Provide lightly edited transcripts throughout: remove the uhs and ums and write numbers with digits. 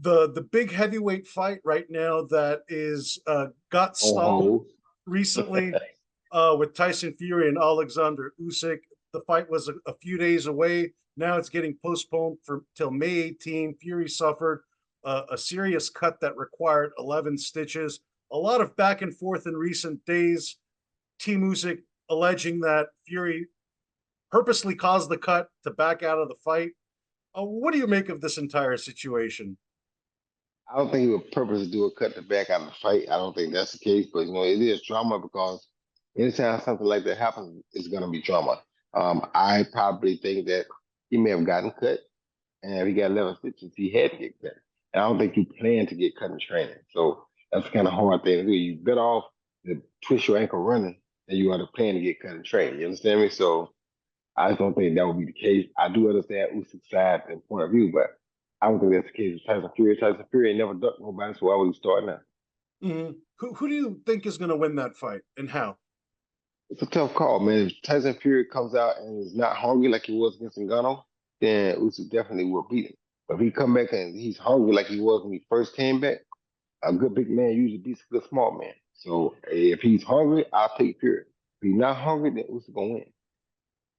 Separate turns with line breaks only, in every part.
the big heavyweight fight right now that is got
On
stalled
hold.
recently with Tyson Fury and Oleksandr Usyk. The fight was a few days away. Now it's getting postponed for till May 18. Fury suffered a serious cut that required 11 stitches. A lot of back and forth in recent days. Team Usyk alleging that Fury purposely caused the cut to back out of the fight. What do you make of this entire situation?
I don't think he would purposely do a cut to back out of the fight. I don't think that's the case, but it is drama because anytime something like that happens, it's gonna be drama. I probably think that he may have gotten cut, and if he got 11 stitches, he had to get cut. And I don't think he planned to get cut in training. So that's kind of hard thing to do. You better off to twist your ankle running than you are to plan to get cut in training. You understand me? So I just don't think that would be the case. I do understand Usyk's side and point of view, but I don't think that's the case with Tyson Fury. Tyson Fury ain't never ducked nobody, so why would he start now?
Who do you think is going to win that fight and how?
It's a tough call, man. If Tyson Fury comes out and is not hungry like he was against Ngannou, then Usyk definitely will beat him. But if he come back and he's hungry like he was when he first came back, a good big man usually beats a good small man. So if he's hungry, I'll take Fury. If he's not hungry, then Usyk gonna win.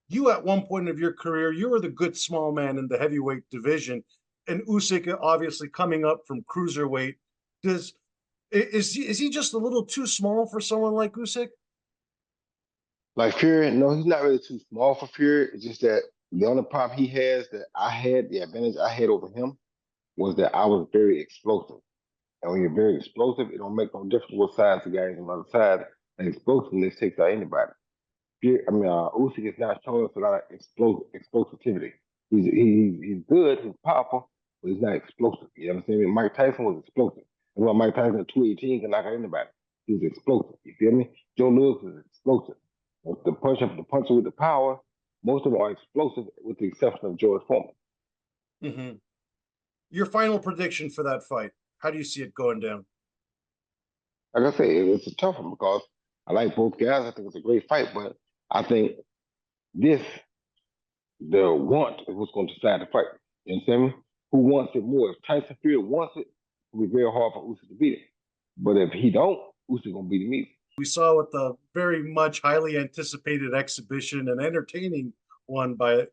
You at one point of your career, you were the good small man in the heavyweight division, and Usyk obviously coming up from cruiserweight. Does is he just a little too small for someone like Usyk?
Like Fury, no, he's not really too small for Fury. It's just that the only problem he has that I had, the advantage I had over him, was that I was very explosive. And when you're very explosive, it don't make no difference what side the guy is on the other side. And explosiveness takes out anybody. Usyk is not showing us a lot of explosivity. He's good, he's powerful, but he's not explosive. You understand me? Mike Tyson was explosive. That's why Mike Tyson at 218 can knock out anybody. He was explosive. You feel me? Joe Lewis was explosive. The puncher with the power, most of them are explosive, with the exception of George Foreman.
Mm-hmm. Your final prediction for that fight? How do you see it going down?
Like I say, it's a tough one because I like both guys. I think it's a great fight, but I think this the want is what's going to decide the fight. You understand me? Who wants it more? If Tyson Fury wants it, it'll be very hard for Usyk to beat him. But if he don't, Usyk gonna beat him easy.
We saw with the very much highly anticipated exhibition and entertaining one by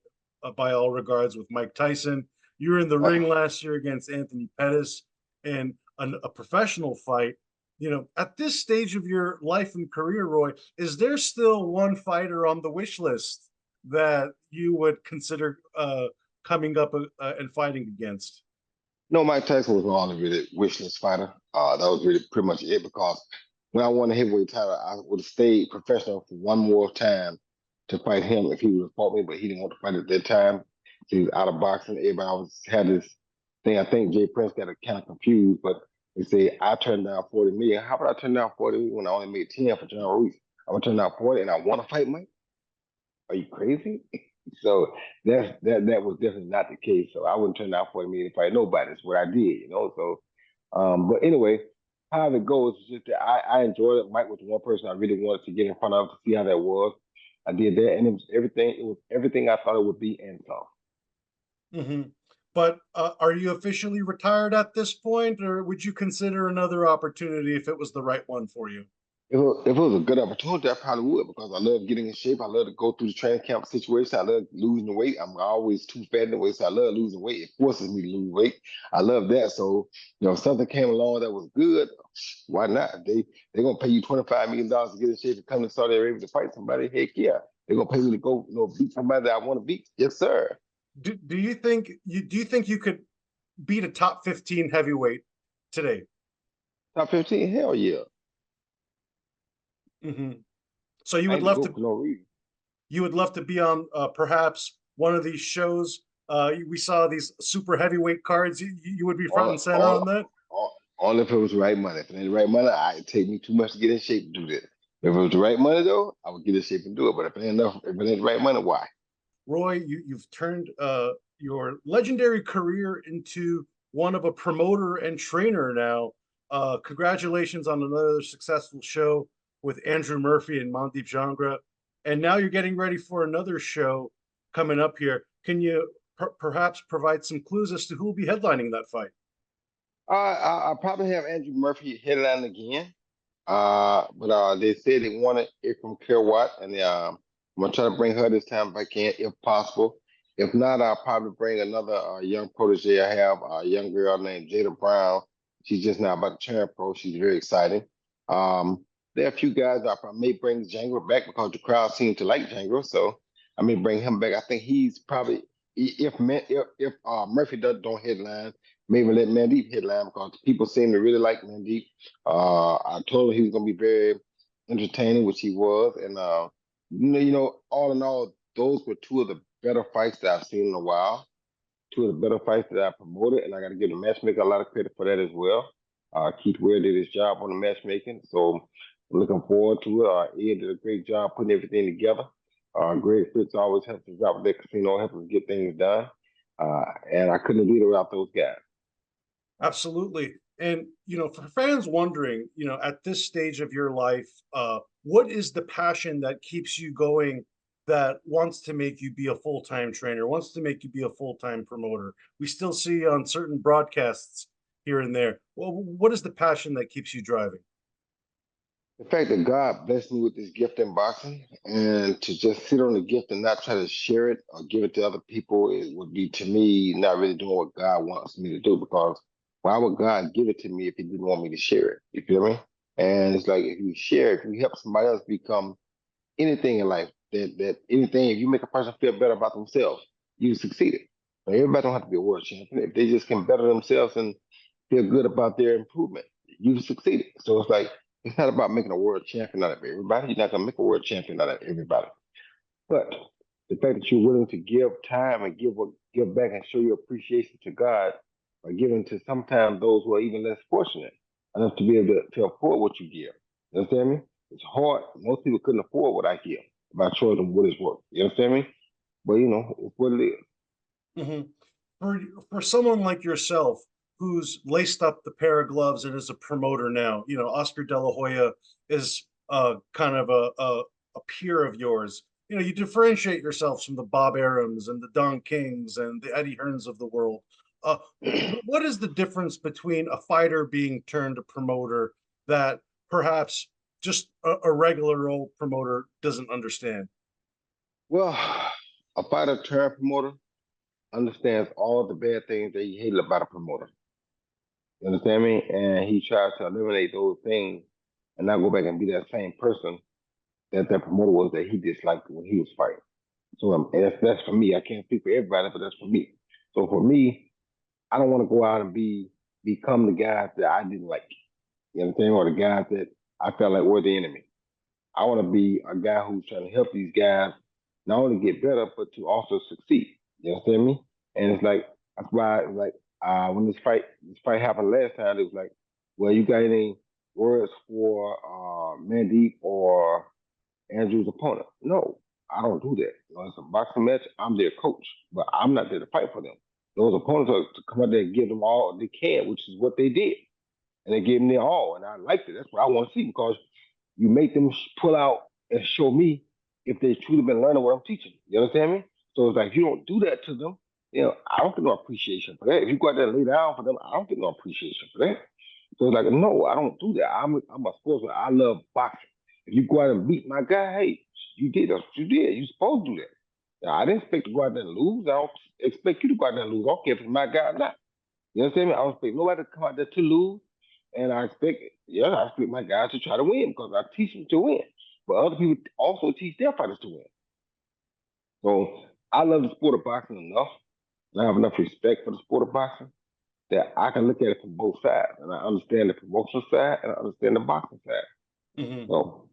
all regards with Mike Tyson. You were in the ring last year against Anthony Pettis and a professional fight. You know, at this stage of your life and career, Roy, is there still one fighter on the wish list that you would consider coming up and fighting against?
No, Mike Tyson was my only really wish list fighter. That was really pretty much it because when I won the heavyweight title, I would have stayed professional for one more time to fight him if he would have fought me, but he didn't want to fight at that time. He was out of boxing. Everybody always had this thing. I think Jay Prince got kind of confused, but they say I turned down 40 million. How about I turn down 40 million when I only made 10 for John Ruiz? I'm gonna turn down 40 and I want to fight Mike? Are you crazy? So that was definitely not the case. So I wouldn't turn down 40 million to fight nobody. That's what I did. So but anyway, how it goes is just that I enjoyed it. Mike was the one person I really wanted to get in front of to see how that was. I did that, and it was everything. It was everything I thought it would be, and some.
Mm-hmm. But are you officially retired at this point, or would you consider another opportunity if it was the right one for you?
If it was a good opportunity, I probably would because I love getting in shape. I love to go through the training camp situation. I love losing the weight. I'm always too fat in the weight, so I love losing weight. It forces me to lose weight. I love that. So, if something came along that was good, why not? They're gonna pay you $25 million to get in shape and come to Saudi Arabia to fight somebody. Heck yeah, they're gonna pay me to go, beat somebody that I want to beat. Yes, sir.
Do you think you could beat a top 15 heavyweight today?
Top 15, hell yeah.
Hmm. So you
I
would
ain't the
love
goat
to
for no reason.
be on perhaps one of these shows. We saw these super heavyweight cards. You would be front
All,
and center
all,
on that.
all if it was the right money. If it ain't the right money, it take me too much to get in shape to do that. If it was the right money though, I would get in shape and do it. But if it ain't the right money, why?
Roy, you've turned your legendary career into one of a promoter and trainer now. Congratulations on another successful show with Andrew Murphy and Mandeep Jangra. And now you're getting ready for another show coming up here. Can you perhaps provide some clues as to who will be headlining that fight?
I probably have Andrew Murphy headline again. But they said they wanted it from Watt, and I'm gonna try to bring her this time if I can, if possible. If not, I'll probably bring another young protege I have, a young girl named Jada Brown. She's just now about to turn pro. She's very exciting. Um, there are a few guys I may bring Django back because the crowd seems to like Django, so I may bring him back. I think he's probably if Murphy don't headline, maybe let Mandeep headline because people seem to really like Mandeep. I told him he was gonna be very entertaining, which he was, and all in all, those were two of the better fights that I've seen in a while. Two of the better fights that I promoted, and I got to give the matchmaker a lot of credit for that as well. Keith Ware did his job on the matchmaking, so I'm looking forward to it. Ed did a great job putting everything together. Greg Fritz always helps us out with that casino, helps us get things done, and I couldn't do it without those guys.
Absolutely. And, for fans wondering, at this stage of your life, what is the passion that keeps you going, that wants to make you be a full-time trainer, wants to make you be a full-time promoter? We still see on certain broadcasts here and there. Well, what is the passion that keeps you driving?
The fact that God blessed me with this gift in boxing, and to just sit on the gift and not try to share it or give it to other people, it would be to me not really doing what God wants me to do. Because why would God give it to me if He didn't want me to share it? You feel me? And it's like if you share, if you help somebody else become anything in life, that anything, if you make a person feel better about themselves, you succeeded. But everybody don't have to be a world champion. If they just can better themselves and feel good about their improvement, you succeeded. So it's like it's not about making a world champion out of everybody. You're not gonna make a world champion out of everybody. But the fact that you're willing to give time and give back and show your appreciation to God by giving to sometimes those who are even less fortunate enough to be able to afford what you give. You understand me? It's hard. Most people couldn't afford what I give if I showed them what it's worth. You understand me? But it's what it is.
Hmm. For someone like yourself who's laced up the pair of gloves and is a promoter now, Oscar De La Hoya is kind of a peer of yours. You differentiate yourselves from the Bob Arums and the Don Kings and the Eddie Hearns of the world. What is the difference between a fighter being turned a promoter that perhaps just a regular old promoter doesn't understand?
Well, a fighter turned promoter understands all the bad things that he hated about a promoter. You understand me? And he tries to eliminate those things and not go back and be that same person that promoter was that he disliked when he was fighting. So that's for me. I can't speak for everybody, but that's for me. So for me, I don't want to go out and become the guys that I didn't like. You understand? Or the guys that I felt like were the enemy. I want to be a guy who's trying to help these guys not only get better, but to also succeed. You understand me? And it's like that's why like when this fight happened last time, it was like, well, you got any words for Mandeep or Andrew's opponent? No, I don't do that. It's a boxing match. I'm their coach, but I'm not there to fight for them. Those opponents are to come out there and give them all they can, which is what they did, and they gave them their all, and I liked it. That's what I want to see because you make them pull out and show me if they truly been learning what I'm teaching. You understand me? So it's like if you don't do that to them, I don't get no appreciation for that. If you go out there and lay down for them, I don't get no appreciation for that. So it's like, no, I don't do that. I'm a sportsman. I love boxing. If you go out and beat my guy, hey, you did. That's what you did. You supposed to do that. Now, I didn't expect to go out there and lose. I don't expect you to go out there and lose. I don't care if it's my guy or not. You understand me? I don't expect nobody to come out there to lose. And I expect my guys to try to win because I teach them to win. But other people also teach their fighters to win. So I love the sport of boxing enough, and I have enough respect for the sport of boxing that I can look at it from both sides. And I understand the promotional side and I understand the boxing side.
Mhm.
So